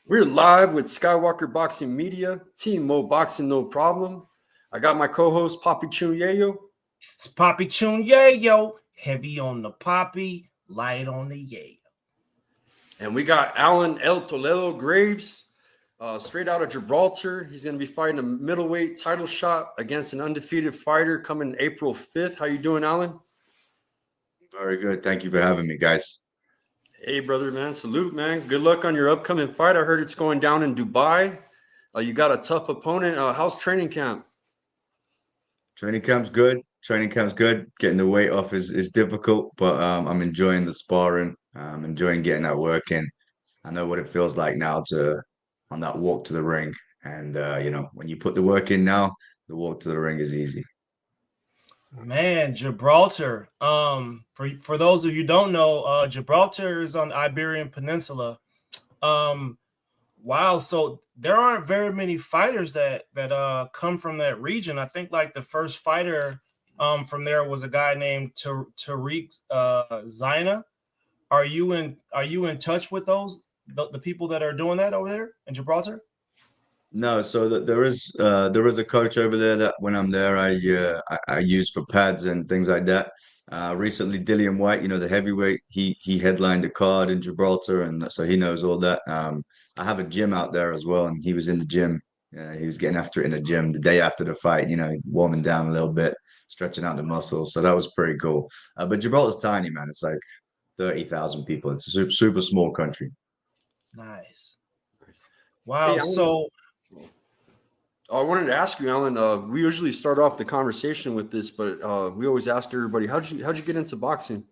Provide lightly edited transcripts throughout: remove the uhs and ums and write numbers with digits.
We're live with Skywalker Boxing Media, Team Mo Boxing No Problem. I got my co-host Poppy Chunyeyo. It's Poppy Chunyeyo, heavy on the poppy, light on the yayo. And we got Alan El Toledo Graves, straight out of Gibraltar. He's going to be fighting a middleweight title shot against an undefeated fighter coming April 5th. How you doing, Alan? Very good. Thank you for having me, guys. Hey, brother, man. Salute, man. Good luck on your upcoming fight. I heard it's going down in Dubai. You got a tough opponent. How's training camp? Training camp's good. Training camp's good. Getting the weight off is difficult, but I'm enjoying the sparring. I'm enjoying getting that work in. I know what it feels like now on that walk to the ring. And when you put the work in now, the walk to the ring is easy. Man, Gibraltar. For those of you who don't know, Gibraltar is on the Iberian Peninsula. Wow, so there aren't very many fighters that come from that region. I think like the first fighter from there was a guy named Tariq Zaina. Are you in touch with the people that are doing that over there in Gibraltar? No, so there is a coach over there that when I'm there I use for pads and things like that. Recently, Dillian White, the heavyweight, he headlined a card in Gibraltar, and so he knows all that. I have a gym out there as well, and he was in the gym. He was getting after it in the gym the day after the fight, warming down a little bit, stretching out the muscles. So that was pretty cool. But Gibraltar's tiny, man. It's like 30,000 people. It's a super, super small country. Nice. Wow. Hey, so I wanted to ask you, Alan. We usually start off the conversation with this, but we always ask everybody, how'd you get into boxing?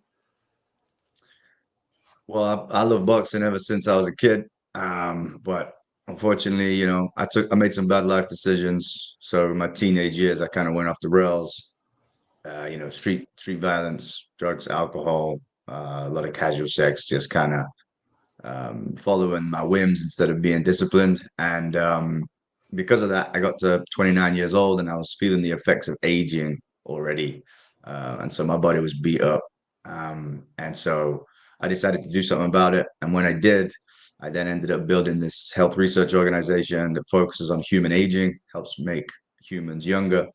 Well, I love boxing ever since I was a kid. But unfortunately, I made some bad life decisions. So in my teenage years, I kind of went off the rails. Street violence, drugs, alcohol, a lot of casual sex, just kind of following my whims instead of being disciplined. And because of that, I got to 29 years old and I was feeling the effects of aging already. And so my body was beat up. And so I decided to do something about it. And when I did, I then ended up building this health research organization that focuses on human aging, helps make humans younger.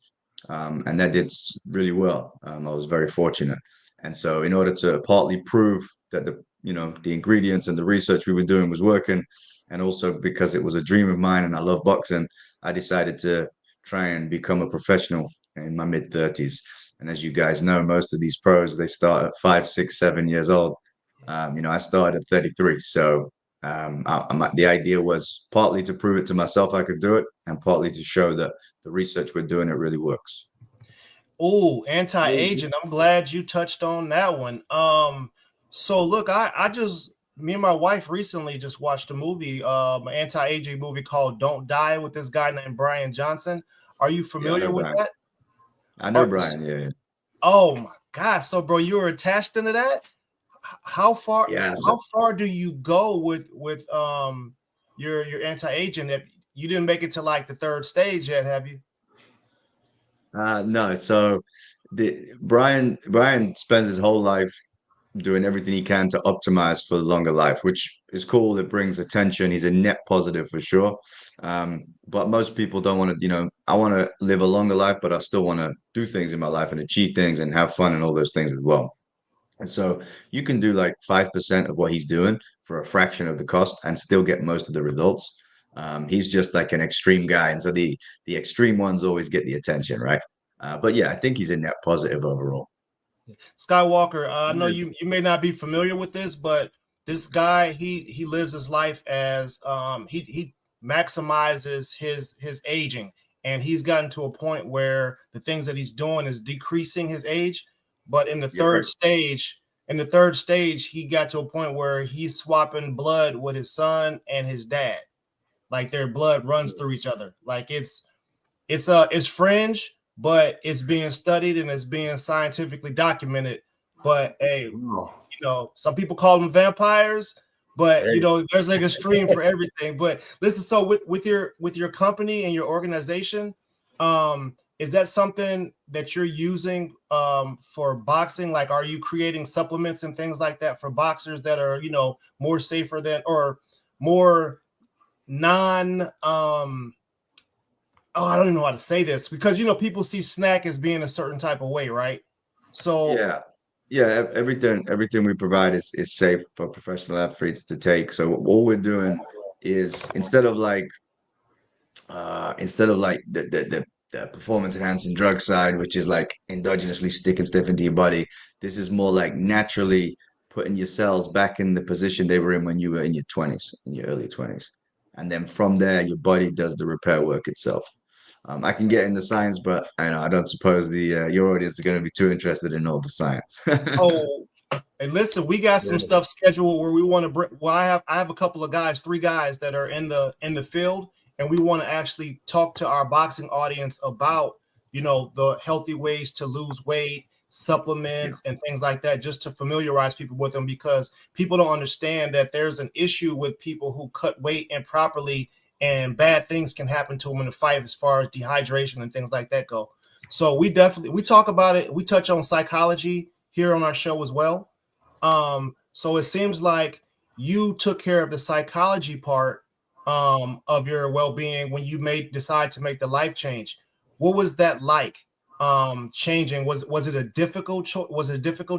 And that did really well. I was very fortunate. And so in order to partly prove that the ingredients and the research we were doing was working, and also because it was a dream of mine and I love boxing, I decided to try and become a professional in my mid-30s. And as you guys know, most of these pros, they start at 5, 6, 7 years old. I started at 33. So the idea was partly to prove it to myself I could do it, and partly to show that the research we're doing, it really works. Oh, anti-aging. I'm glad you touched on that one. So look, me and my wife recently just watched a movie, an anti-aging movie called Don't Die with this guy named Brian Johnson. Are you familiar with Brian. that? I know Brian, yeah. Oh my gosh. So bro, you were attached into that? How far do you go with your anti-aging? That you didn't make it to like the third stage yet, have you? No, so Brian spends his whole life doing everything he can to optimize for the longer life, which is cool. It brings attention. He's a net positive for sure. But most people don't want to, I want to live a longer life, but I still want to do things in my life and achieve things and have fun and all those things as well. And so you can do like 5% of what he's doing for a fraction of the cost and still get most of the results. He's just like an extreme guy. And so the extreme ones always get the attention, right? But yeah, I think he's a net positive overall. Skywalker, I know you may not be familiar with this, but this guy, he lives his life as he maximizes his aging, and he's gotten to a point where the things that he's doing is decreasing his age. But in the third stage, he got to a point where he's swapping blood with his son and his dad. Like their blood runs through each other. Like it's fringe, but it's being studied and it's being scientifically documented. But hey, some people call them vampires, but there's like a stream for everything. But listen, so with your company and your organization, is that something that you're using for boxing? Like, are you creating supplements and things like that for boxers that are more safer than or more non oh, I don't even know how to say this, because people see snack as being a certain type of way, right? So Yeah, everything we provide is safe for professional athletes to take. So all we're doing is instead of the performance enhancing drug side, which is like endogenously sticking stuff into your body, this is more like naturally putting your cells back in the position they were in when you were in your 20s, in your early 20s. And then from there, your body does the repair work itself. I can get into science, but I don't suppose the your audience is going to be too interested in all the science. oh, and listen, we got some stuff scheduled where we want to bring. Well, I have a couple of guys, 3 guys that are in the field, and we want to actually talk to our boxing audience about the healthy ways to lose weight, supplements, and things like that, just to familiarize people with them, because people don't understand that there's an issue with people who cut weight improperly, and bad things can happen to them in the fight as far as dehydration and things like that go. So we talk about it. We touch on psychology here on our show as well. So it seems like you took care of the psychology part of your well-being when you decide to make the life change. What was that like? Changing, was it a difficult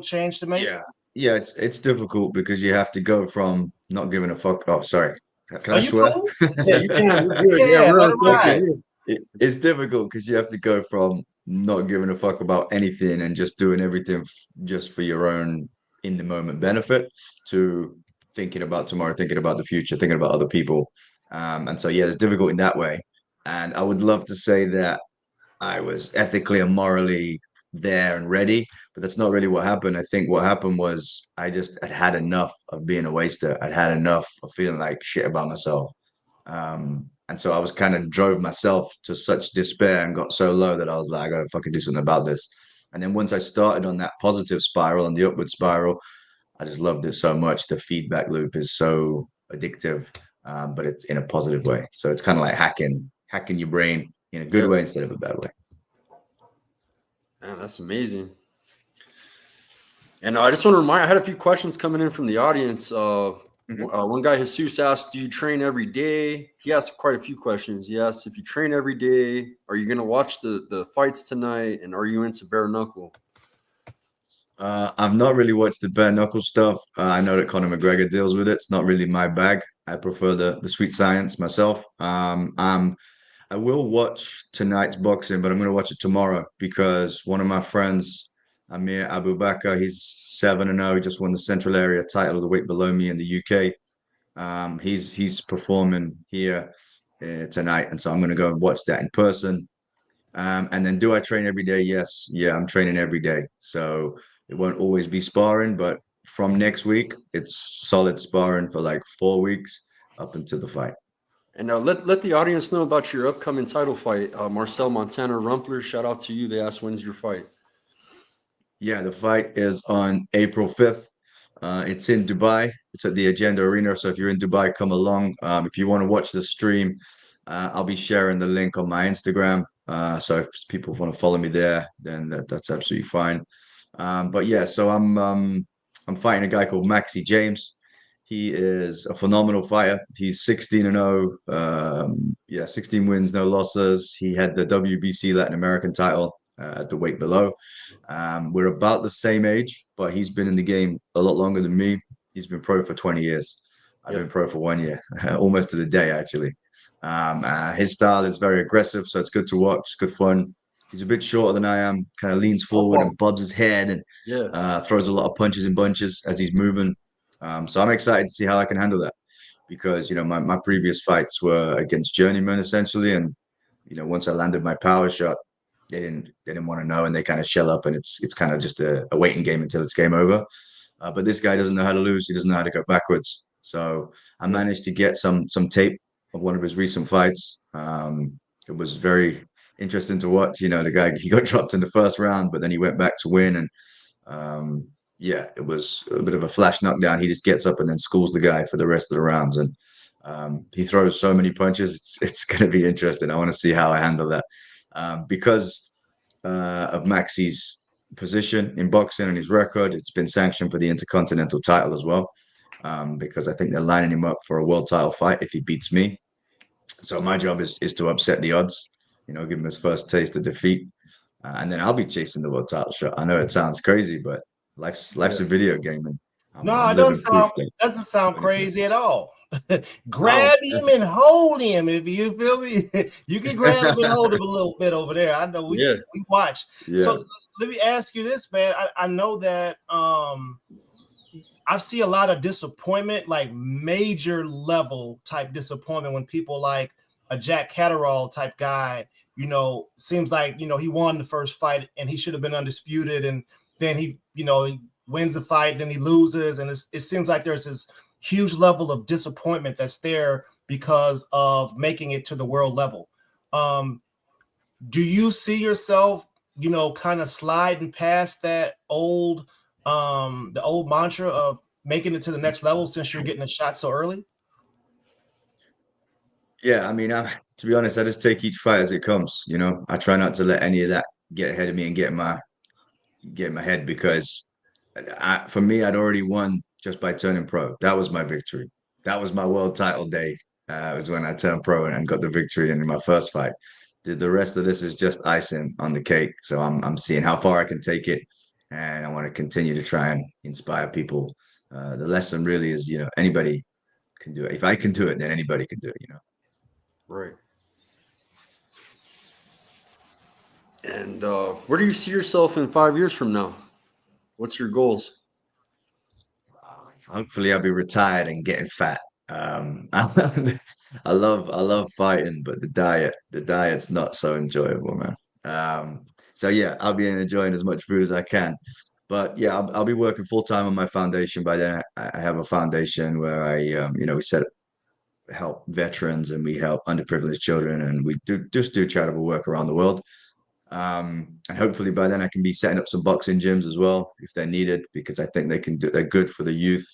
change to make? Yeah, it's difficult because you have to go from not giving a fuck. Oh, sorry. Can Are I you swear? cool? Yeah, you can. You're good. Yeah, Yeah, we're let on it culture ride. here. It's difficult because you have to go from not giving a fuck about anything and just doing everything just for your own in the moment benefit to thinking about tomorrow, thinking about the future, thinking about other people. And so, yeah, it's difficult in that way. And I would love to say that I was ethically and morally there and ready, but that's not really what happened. I think what happened was I just had enough of being a waster. I'd had enough of feeling like shit about myself. And so I was kind of drove myself to such despair and got so low that I was like, I gotta fucking do something about this. And then once I started on that positive spiral and the upward spiral, I just loved it so much. The feedback loop is so addictive, but it's in a positive way. So it's kind of like hacking your brain in a good Yeah, way instead of a bad way. man, that's amazing. And I just want to remind, I had a few questions coming in from the audience. One guy, Jesus, asked, do you train every day? He asked quite a few questions. He asked, if you train every day, are you going to watch the fights tonight? And are you into bare knuckle? I've not really watched the bare knuckle stuff. I know that Conor McGregor deals with it. It's not really my bag. I prefer the sweet science myself. I will watch tonight's boxing, but I'm going to watch it tomorrow because one of my friends, Amir Abu Bakr, he's 7-0. He just won the Central Area title of the weight below me in the UK. He's performing here tonight, and so I'm going to go and watch that in person. And then do I train every day? Yes. Yeah, I'm training every day. So it won't always be sparring, but from next week, it's solid sparring for like 4 weeks up until the fight. And let the audience know about your upcoming title fight. Marcel Montana Rumpler, shout out to you. They asked, when's your fight? Yeah, the fight is on April 5th. It's in Dubai. It's at the Agenda Arena. So if you're in Dubai, come along. If you want to watch the stream, I'll be sharing the link on my Instagram. So if people want to follow me there, then that's absolutely fine. But yeah, so I'm fighting a guy called Maxi James. He is a phenomenal fighter. He's 16-0. Yeah, 16 wins, no losses. He had the WBC Latin American title at the weight below. We're about the same age, but he's been in the game a lot longer than me. He's been pro for 20 years. I've been pro for 1 year, almost to the day, actually. His style is very aggressive, so it's good to watch. It's good fun. He's a bit shorter than I am, kind of leans forward and bobs his head and throws a lot of punches and bunches as he's moving. So I'm excited to see how I can handle that because, my previous fights were against journeymen essentially. And, once I landed my power shot, they didn't want to know and they kind of shell up and it's kind of just a waiting game until it's game over. But this guy doesn't know how to lose. He doesn't know how to go backwards. So I managed to get some tape of one of his recent fights. It was very interesting to watch. The guy, he got dropped in the first round, but then he went back to win. And yeah, it was a bit of a flash knockdown. He just gets up and then schools the guy for the rest of the rounds. And he throws so many punches. It's going to be interesting. I want to see how I handle that because of Maxi's position in boxing and his record. It's been sanctioned for the Intercontinental title as well because I think they're lining him up for a world title fight if he beats me. So my job is to upset the odds, give him his first taste of defeat, and then I'll be chasing the world title shot. I know it sounds crazy, but life's a video game, and No, I'm it doesn't living proof sound that. doesn't sound crazy at all. Wow. Grab him and hold him, if you feel me. You can grab him and hold him a little bit over there. I know Yeah. we watch. Yeah, So let me ask you this, man. I know that I see a lot of disappointment, like major level type disappointment when people like a Jack Catterall type guy, seems like, he won the first fight and he should have been undisputed. And then he wins the fight, then he loses. And it seems like there's this huge level of disappointment that's there because of making it to the world level. Do you see yourself, kind of sliding past that the old mantra of making it to the next level since you're getting a shot so early? yeah. I mean, to be honest, I just take each fight as it comes. I try not to let any of that get ahead of me and get in my head, because for me, I'd already won just by turning pro. That was my victory. That was my world title day. Was when I turned pro and got the victory in my first fight. The rest of this is just icing on the cake. So I'm seeing how far I can take it, and I want to continue to try and inspire people. The lesson really is, anybody can do it. If I can do it, then anybody can do it. Right. And where do you see yourself in 5 years from now? What's your goals? Hopefully, I'll be retired and getting fat. I love fighting, but the diet's not so enjoyable, man. So yeah, I'll be enjoying as much food as I can. But yeah, I'll be working full time on my foundation by then. I have a foundation where we help veterans and we help underprivileged children, and we do charitable work around the world. And hopefully by then I can be setting up some boxing gyms as well if they're needed, because I think they're good for the youth.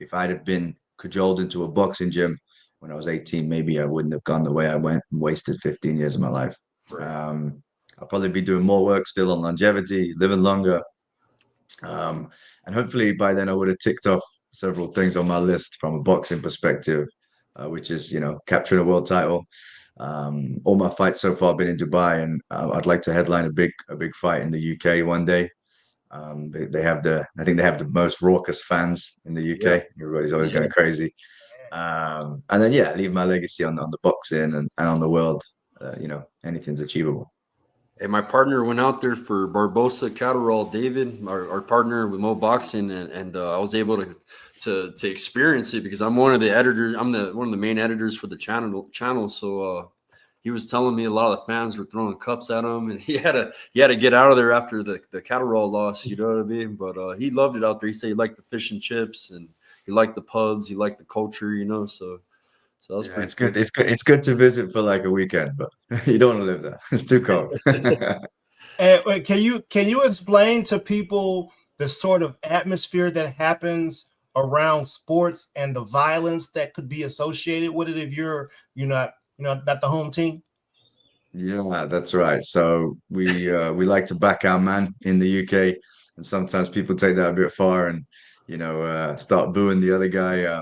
If I'd have been cajoled into a boxing gym when I was 18, maybe I wouldn't have gone the way I went and wasted 15 years of my life. Right. I'll probably be doing more work still on longevity, living longer. And hopefully by then I would have ticked off several things on my list from a boxing perspective, which is, capturing a world title. All my fights so far have been in Dubai, and I'd like to headline a big fight in the UK one day. I think they have the most raucous fans in the Yeah. UK. Everybody's always Yeah. going crazy. And then yeah, leave my legacy on the boxing and on the world. Anything's achievable. And my partner went out there for Barbosa Catterall, David, our partner with Mo Boxing, and I was able to experience it because I'm one of the editors. I'm one of the main editors for the channel. So he was telling me a lot of the fans were throwing cups at him, and he had to get out of there after the Catterall loss. You know what I mean? But he loved it out there. He said he liked the fish and chips, and he liked the pubs. He liked the culture. So that was Yeah, pretty it's cool. good. It's good to visit for like a weekend, but you don't want to live there. It's too cold. And wait, can you explain to people the sort of atmosphere that happens around sports and the violence that could be associated with it if you're not the home team? Yeah, that's right. So we like to back our man in the UK, and sometimes people take that a bit far and start booing the other guy,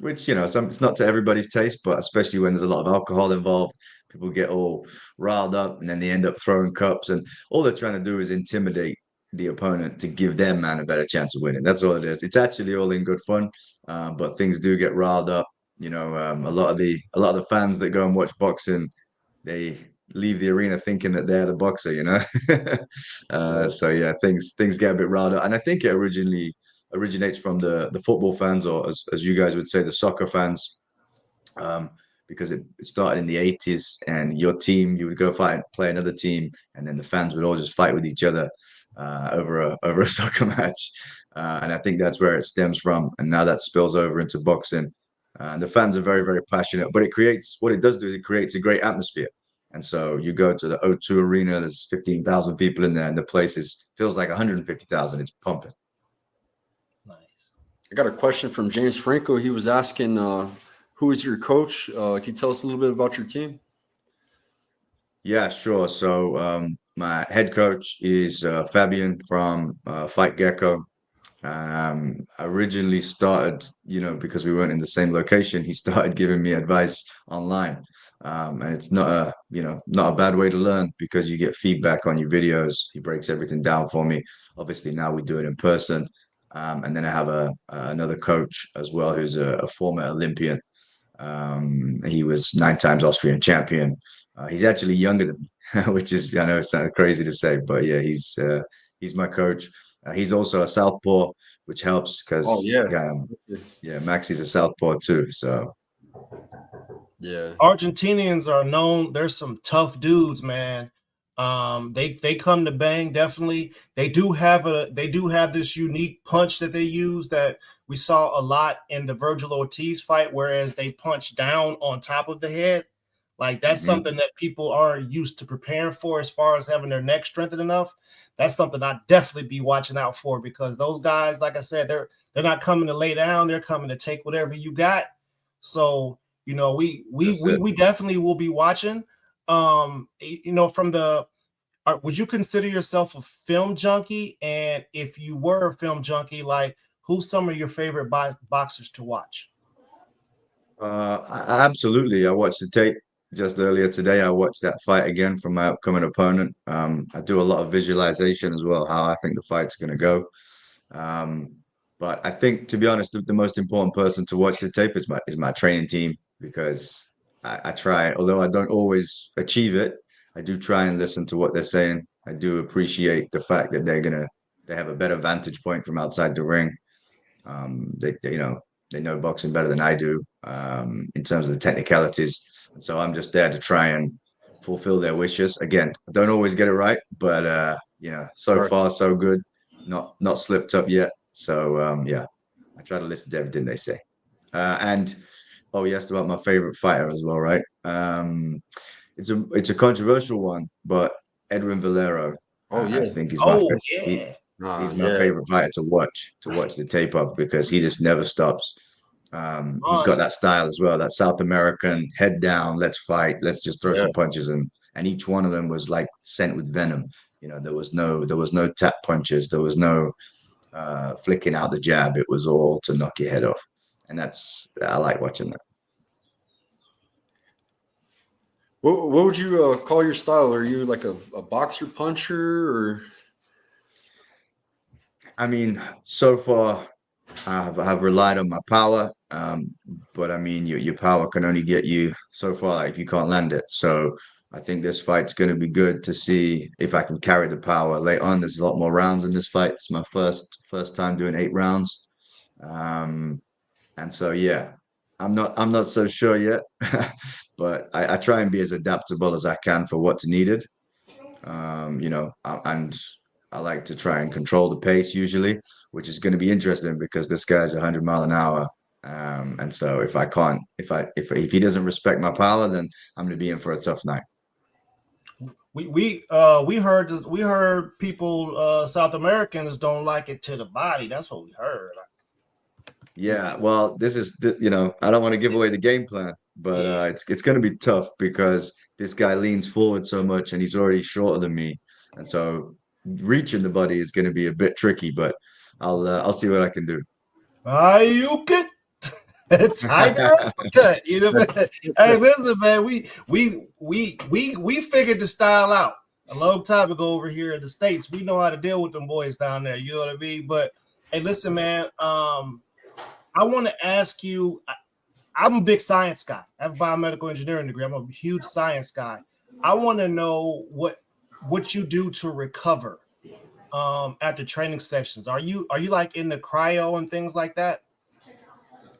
which it's not to everybody's taste, but especially when there's a lot of alcohol involved, people get all riled up and then they end up throwing cups, and all they're trying to do is intimidate the opponent to give their man a better chance of winning. That's all it is. It's actually all in good fun, but things do get riled up. A lot of the fans that go and watch boxing, they leave the arena thinking that they're the boxer. Yeah. So yeah, things get a bit riled up, and I think it originally originates from the football fans, or as you guys would say, the soccer fans, um, because it started in the 80s, and your team, you would go play another team, and then the fans would all just fight with each other over a soccer match, and I think that's where it stems from, and now that spills over into boxing. And the fans are very, very passionate, but what it does do is it creates a great atmosphere. And so you go to the O2 Arena, there's 15,000 people in there, and the place feels like 150,000. It's pumping. Nice. I got a question from James Franco. He was asking, who is your coach? Can you tell us a little bit about your team? Yeah, sure. So my head coach is Fabian from Fight Gecko. I originally started, because we weren't in the same location, he started giving me advice online. And it's not a bad way to learn because you get feedback on your videos. He breaks everything down for me. Obviously, now we do it in person. And then I have another coach as well, who's a former Olympian. He was 9 times Austrian champion. He's actually younger than me, which is, I know it sounds crazy to say, but yeah, he's my coach. He's also a southpaw, which helps Oh because yeah. yeah, Maxi's a southpaw too. So Yeah. Argentinians are known. There's some tough dudes, man. They come to bang definitely. They do have this unique punch that they use that we saw a lot in the Virgil Ortiz fight, whereas they punch down on top of the head. Like that's something that people aren't used to preparing for as far as having their neck strengthened enough. That's something I'd definitely be watching out for because those guys, like I said, they're not coming to lay down, they're coming to take whatever you got. So we definitely will be watching. From the would you consider yourself a film junkie? And if you were a film junkie, like who's some of your favorite boxers to watch? Absolutely. I watched the tape just earlier today. I watched that fight again from my upcoming opponent. I do a lot of visualization as well, how I think the fight's going to go. Um, but I think, to be honest, the most important person to watch the tape is my training team because I try, although I don't always achieve it, I do try and listen to what they're saying. I do appreciate the fact that they have a better vantage point from outside the ring. They know boxing better than I do in terms of the technicalities. And so I'm just there to try and fulfill their wishes. Again, I don't always get it right, but so far so good. Not slipped up yet. So yeah, I try to listen to everything they say. And oh, you asked about my favorite fighter as well, right? It's a controversial one, but Edwin Valero, Oh I yeah. think is Oh yeah. he's my Yeah. favorite fighter to watch the tape of because he just never stops. He's got that style as well, that South American head down, let's fight, let's just throw Yeah. some punches, and each one of them was like sent with venom. There was no tap punches, there was no flicking out the jab. It was all to knock your head off, and I like watching that. What would you call your style? Are you like a boxer puncher or? I mean, so far I've relied on my power, but I mean, your power can only get you so far like, if you can't land it. So I think this fight's going to be good to see if I can carry the power. Later on, there's a lot more rounds in this fight. It's my first time doing 8 rounds, and so yeah, I'm not so sure yet, but I try and be as adaptable as I can for what's needed. And I like to try and control the pace usually, which is going to be interesting because this guy's 100 mile an hour. And so if I can't, if he doesn't respect my power, then I'm going to be in for a tough night. We heard people South Americans don't like it to the body. That's what we heard. Yeah, well, I don't want to give away the game plan, but Yeah. it's going to be tough because this guy leans forward so much and he's already shorter than me, and so reaching the body is going to be a bit tricky. But I'll see what I can do. You can Tiger uppercut. Hey, listen, man. We figured the style out a long time ago over here in the States. We know how to deal with them boys down there. You know what I mean? But hey, listen, man. I want to ask you. I'm a big science guy. I have a biomedical engineering degree. I'm a huge science guy. I want to know what you do to recover after training sessions. Are you like in the cryo and things like that?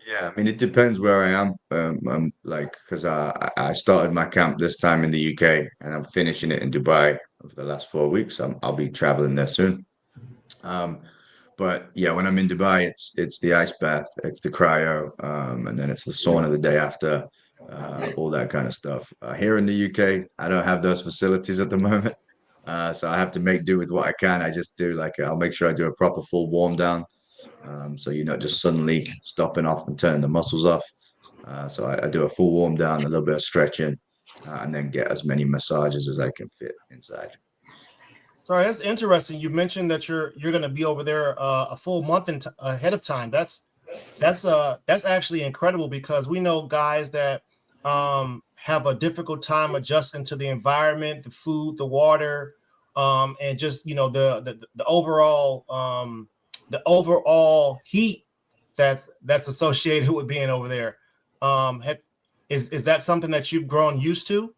Yeah, I mean, it depends where I am. I'm like, because I started my camp this time in the UK and I'm finishing it in Dubai over the last 4 weeks. I'll be traveling there soon. Um, but yeah, when I'm in Dubai, it's the ice bath, it's the cryo, and then it's the sauna the day after, all that kind of stuff. Here in the UK, I don't have those facilities at the moment, so I have to make do with what I can. I just do I'll make sure I do a proper full warm down, so you're not just suddenly stopping off and turning the muscles off. So I do a full warm down, a little bit of stretching, and then get as many massages as I can fit inside. Sorry, that's interesting. You mentioned that you're going to be over there a full month ahead of time. That's actually incredible because we know guys that have a difficult time adjusting to the environment, the food, the water, and just the overall heat that's associated with being over there. Is that something that you've grown used to?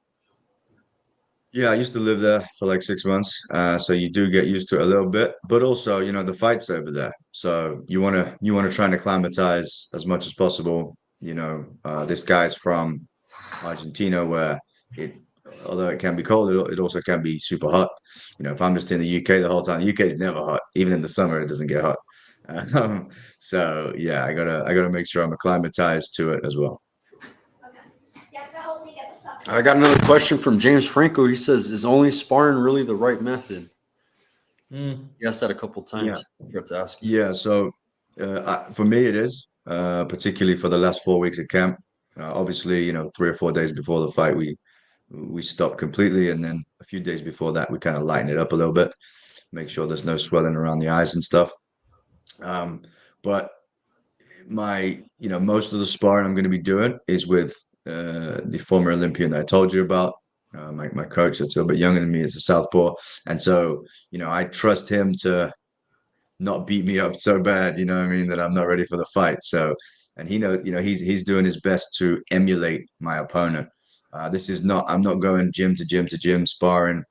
Yeah, I used to live there for like 6 months. So you do get used to it a little bit, but also, the fight's over there. So you wanna try and acclimatize as much as possible. This guy's from Argentina where it although it can be cold, it also can be super hot. If I'm just in the UK the whole time, the UK is never hot. Even in the summer, it doesn't get hot. Um, so yeah, I gotta make sure I'm acclimatized to it as well. I got another question from James Franco. He says, "Is only sparring really the right method?" He asked that a couple times. I forgot to ask. Yeah, so for me it is, particularly for the last 4 weeks of camp. Obviously, 3 or 4 days before the fight, we stopped completely, and then a few days before that, we kind of lighten it up a little bit, make sure there's no swelling around the eyes and stuff. But most of the sparring I'm going to be doing is with the former Olympian that I told you about. My coach that's a little bit younger than me is a southpaw, and so I trust him to not beat me up so bad, what I mean, that I'm not ready for the fight. So, and he knows, he's doing his best to emulate my opponent. I'm not going gym to gym to gym sparring,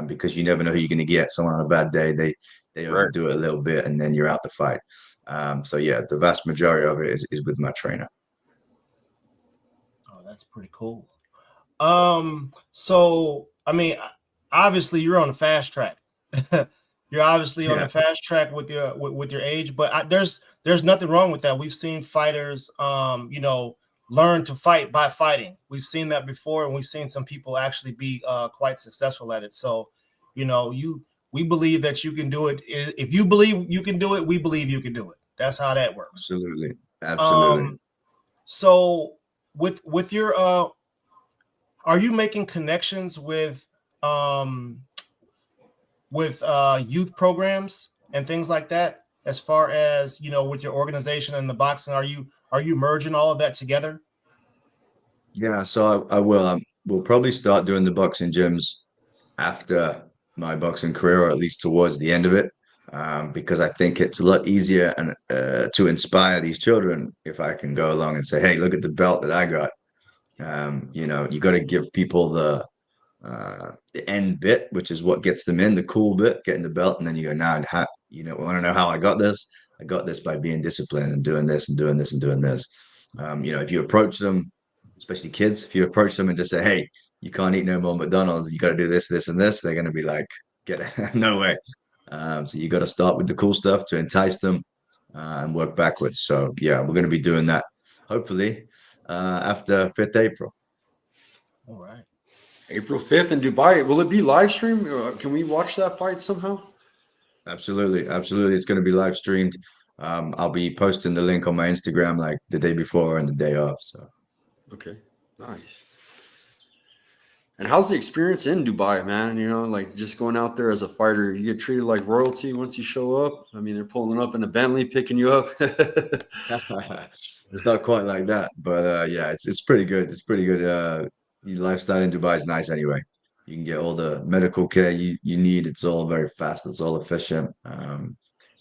because you never know who you're going to get. Someone on a bad day, they Right. overdo it a little bit, and then you're out the fight. So yeah, the vast majority of it is with my trainer. Oh, that's pretty cool. So I mean, obviously you're on the fast track. You're obviously on the fast track with your age, but there's nothing wrong with that. We've seen fighters, learn to fight by fighting. We've seen that before, and we've seen some people actually be quite successful at it. So, we believe that you can do it. If you believe you can do it, we believe you can do it. That's how that works. Absolutely. So with your are you making connections with youth programs and things like that, as far as with your organization and the boxing? Are you merging all of that together? Yeah, so I will. We'll probably start doing the boxing gyms after my boxing career, or at least towards the end of it, because I think it's a lot easier and to inspire these children if I can go along and say, "Hey, look at the belt that I got." You got to give people the end bit, which is what gets them in, the cool bit, getting the belt, and then you go, "Now, want to know how I got this? I got this by being disciplined and doing this and doing this and doing this." If you approach them, especially kids, if you approach them and just say, "Hey, you can't eat no more McDonald's. You got to do this, this, and this," they're going to be like, "Get no way." So you got to start with the cool stuff to entice them, and work backwards. So yeah, we're going to be doing that hopefully after 5th April. All right. April 5th in Dubai. Will it be live stream? Can we watch that fight somehow? Absolutely. It's going to be live streamed. I'll be posting the link on my Instagram like the day before and the day of. So Okay, nice. And how's the experience in Dubai, man? Like just going out there as a fighter, you get treated like royalty once you show up. I mean, they're pulling up in a Bentley, picking you up. it's not quite like that, but yeah, it's pretty good. It's pretty good. The lifestyle in Dubai is nice anyway. You can get all the medical care you need. It's all very fast. It's all efficient.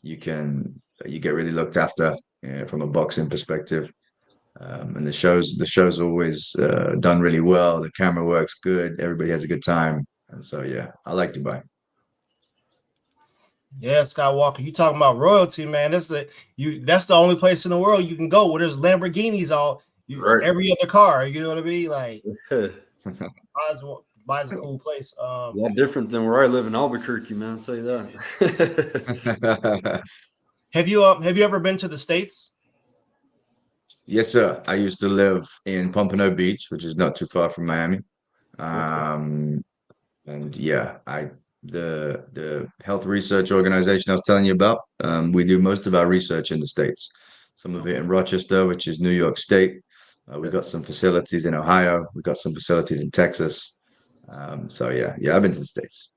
You get really looked after, from a boxing perspective. And the show's always done really well. The camera works good. Everybody has a good time. And so yeah, I like Dubai. Yeah, Skywalker, you talking about royalty, man. That's the only place in the world you can go where there's Lamborghinis Right. every other car. You know what I mean? Like, A Dubai's a cool place. lot different than where I live in Albuquerque, man. I'll tell you that. Have you ever been to the States? Yes, sir. I used to live in Pompano Beach, which is not too far from Miami. Okay. And yeah, the health research organization I was telling you about, we do most of our research in the States. Some of it in Rochester, which is New York State. We got some facilities in Ohio. We got some facilities in Texas. So yeah, I've been to the States.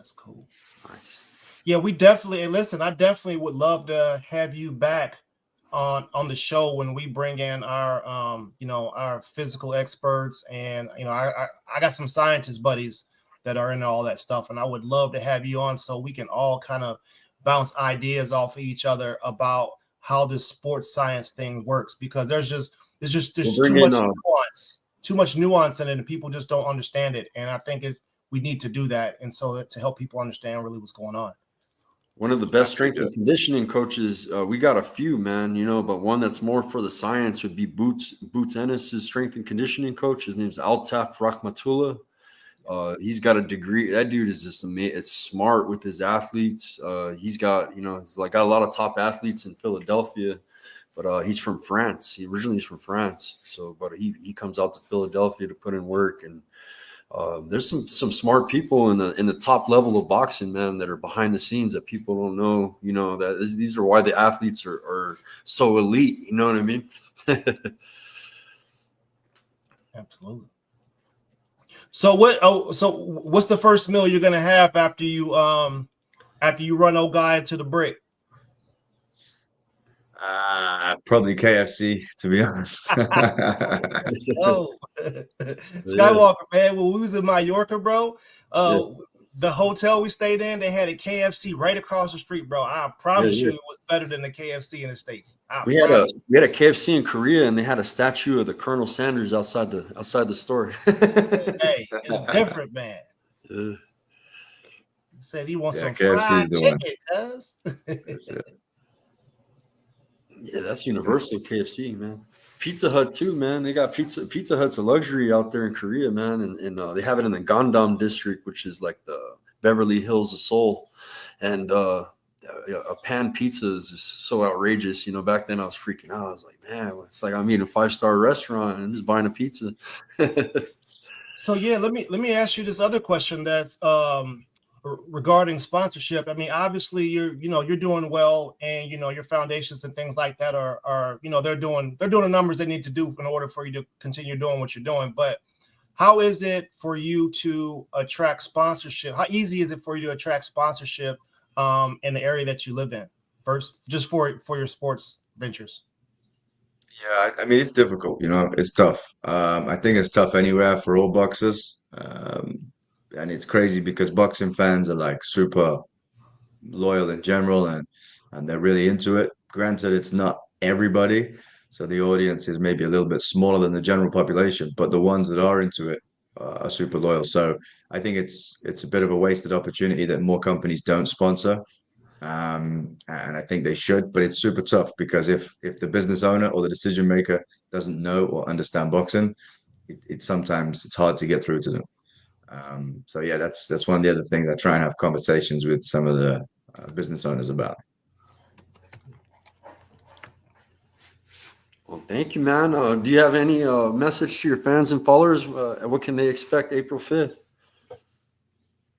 That's cool. Nice. Yeah, we definitely, and listen, I definitely would love to have you back on the show when we bring in our our physical experts, and I got some scientist buddies that are into all that stuff, and I would love to have you on so we can all kind of bounce ideas off of each other about how this sports science thing works, because there's too much nuance in it, and people just don't understand it. And I think we need to do that, and so to help people understand really what's going on. One of the best strength and conditioning coaches, we got a few, man, but one that's more for the science would be Boots Ennis' strength and conditioning coach. His name's Altaf Rahmatullah. He's got a degree. That dude is just amazing. It's smart with his athletes. He's got, he's got a lot of top athletes in Philadelphia, but he's from France. He's from France. So, but he comes out to Philadelphia to put in work, and there's some smart people in the top level of boxing, man, that are behind the scenes that people don't know. These are why the athletes are so elite. You know what I mean? Absolutely. So what's the first meal you're gonna have after you run old guy to the brick? Probably KFC, to be honest. Oh, Skywalker, man. When we was in Mallorca, bro, the hotel we stayed in, they had a KFC right across the street, bro. I promise you, it was better than the KFC in the States. We had a KFC in Korea, and they had a statue of the Colonel Sanders outside the store. Hey, it's different, man. He said he wants some fried chicken, cuz. Yeah, that's universal KFC, man. Pizza Hut too, man. They got Pizza Hut's a luxury out there in Korea, man, and they have it in the Gangnam district, which is like the Beverly Hills of Seoul, and a pan pizza is just so outrageous. Back then I was freaking out. I was like, man, it's like I'm eating a 5-star restaurant and just buying a pizza. So yeah, let me ask you this other question that's regarding sponsorship. I mean, obviously you're doing well, and your foundations and things like that are they're doing the numbers they need to do in order for you to continue doing what you're doing. But how is it for you to attract sponsorship? How easy is it for you to attract sponsorship in the area that you live in, first, just for your sports ventures? Yeah, I mean, it's difficult, it's tough. I think it's tough anywhere for all boxers. And it's crazy because boxing fans are like super loyal in general, and they're really into it. Granted, it's not everybody, so the audience is maybe a little bit smaller than the general population, but the ones that are into it are super loyal. So I think it's a bit of a wasted opportunity that more companies don't sponsor. And I think they should, but it's super tough because if the business owner or the decision maker doesn't know or understand boxing, sometimes it's hard to get through to them. So yeah, that's one of the other things I try and have conversations with some of the business owners about. Well, thank you, man. Do you have any message to your fans and followers? What can they expect April 5th?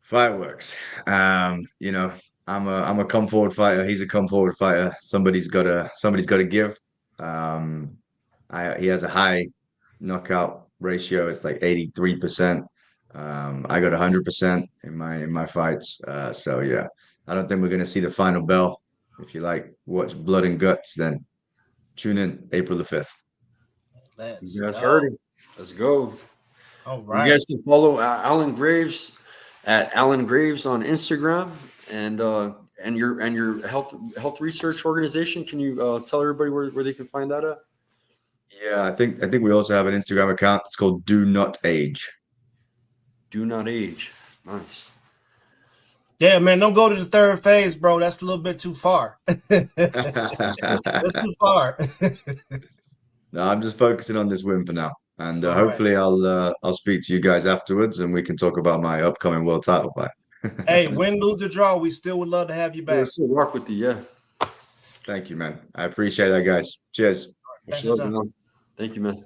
Fireworks. I'm a come forward fighter. He's a come forward fighter. Somebody's got to give. He has a high knockout ratio. It's like 83%. I got 100% in my fights. So yeah, I don't think we're gonna see the final bell. If you watch Blood and Guts, then tune in April the 5th. You guys heard it. Let's go. All right. You guys can follow Alan Graves at Alan Graves on Instagram, and your health research organization. Can you tell everybody where they can find that at? Yeah, I think we also have an Instagram account. It's called Do Not Age. Do Not Age. Nice. Yeah, man, don't go to the third phase, bro. That's a little bit too far. That's too far. No, I'm just focusing on this win for now, and hopefully I'll speak to you guys afterwards, and we can talk about my upcoming world title fight. Hey, win, lose, or draw, we still would love to have you back. Yeah, still rock with you, yeah. Thank you, man. I appreciate that, guys. Cheers. Thank you, man.